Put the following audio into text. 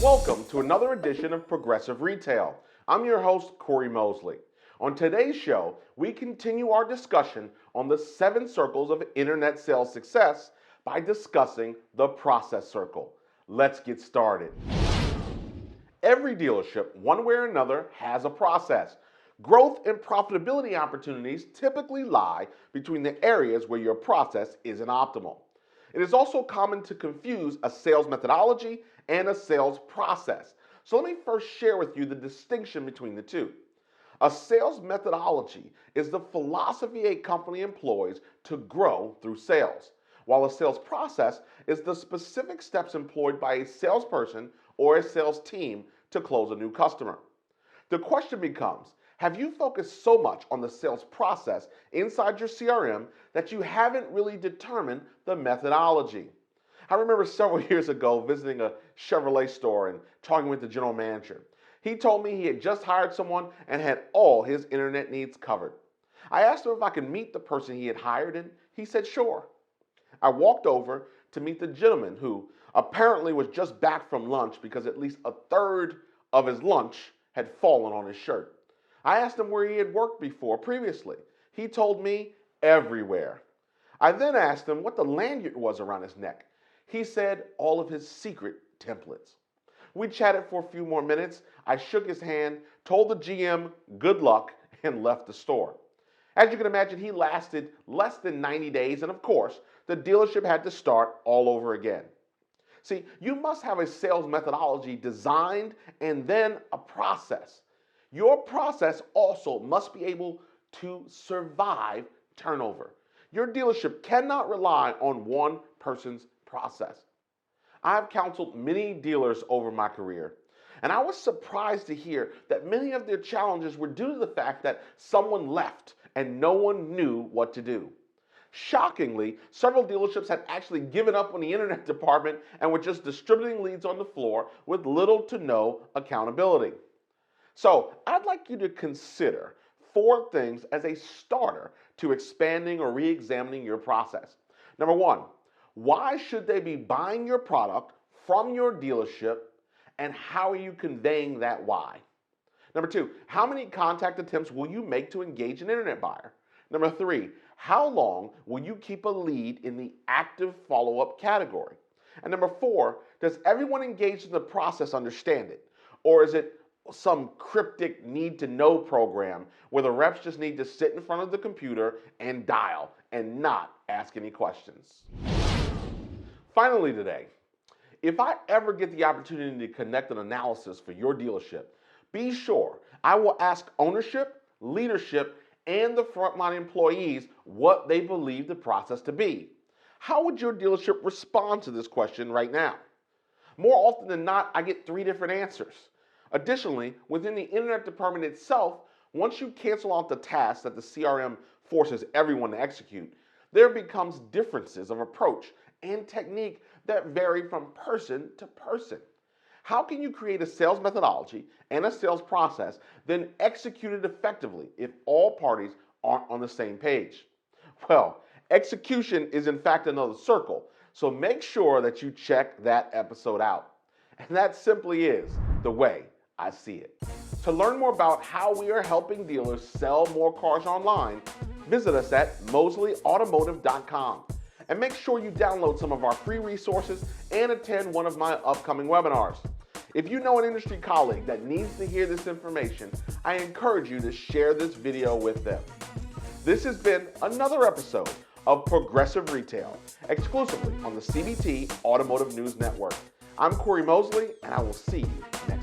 Welcome to another edition of Progressive Retail. I'm your host, Cory Mosley. On today's show, we continue our discussion on the 7 circles of internet sales success by discussing the process circle. Let's get started. Every dealership, one way or another, has a process. Growth and profitability opportunities typically lie between the areas where your process isn't optimal. It is also common to confuse a sales methodology and a sales process. So let me first share with you the distinction between the two. A sales methodology is the philosophy a company employs to grow through sales, while a sales process is the specific steps employed by a salesperson or a sales team to close a new customer. The question becomes, have you focused so much on the sales process inside your CRM that you haven't really determined the methodology? I remember several years ago visiting a Chevrolet store and talking with the general manager. He told me he had just hired someone and had all his internet needs covered. I asked him if I could meet the person he had hired, and he said sure. I walked over to meet the gentleman who apparently was just back from lunch because at least a third of his lunch had fallen on his shirt. I asked him where he had worked before previously. He told me everywhere. I then asked him what the lanyard was around his neck. He said all of his secret templates. We chatted for a few more minutes. I shook his hand, told the GM good luck, and left the store. As you can imagine, he lasted less than 90 days, and of course, the dealership had to start all over again. See, you must have a sales methodology designed and then a process. Your process also must be able to survive turnover. Your dealership cannot rely on one person's process. I have counseled many dealers over my career, and I was surprised to hear that many of their challenges were due to the fact that someone left and no one knew what to do. Shockingly, several dealerships had actually given up on the internet department and were just distributing leads on the floor with little to no accountability. So, I'd like you to consider 4 things as a starter to expanding or re-examining your process. Number 1, why should they be buying your product from your dealership, and how are you conveying that why? Number 2, how many contact attempts will you make to engage an internet buyer? Number 3, how long will you keep a lead in the active follow-up category? And number 4, does everyone engaged in the process understand it? Or is it some cryptic need-to-know program where the reps just need to sit in front of the computer and dial and not ask any questions? Finally today, if I ever get the opportunity to conduct an analysis for your dealership, be sure I will ask ownership, leadership, and the frontline employees what they believe the process to be. How would your dealership respond to this question right now? More often than not, I get 3 different answers. Additionally, within the internet department itself, once you cancel out the tasks that the CRM forces everyone to execute, there becomes differences of approach and technique that vary from person to person. How can you create a sales methodology and a sales process, then execute it effectively if all parties aren't on the same page? Well, execution is in fact another circle, so make sure that you check that episode out. And that simply is the way I see it. To learn more about how we are helping dealers sell more cars online, visit us at mosleyautomotive.com. And make sure you download some of our free resources and attend one of my upcoming webinars. If you know an industry colleague that needs to hear this information, I encourage you to share this video with them. This has been another episode of Progressive Retail, exclusively on the CBT Automotive News Network. I'm Cory Mosley, and I will see you next time.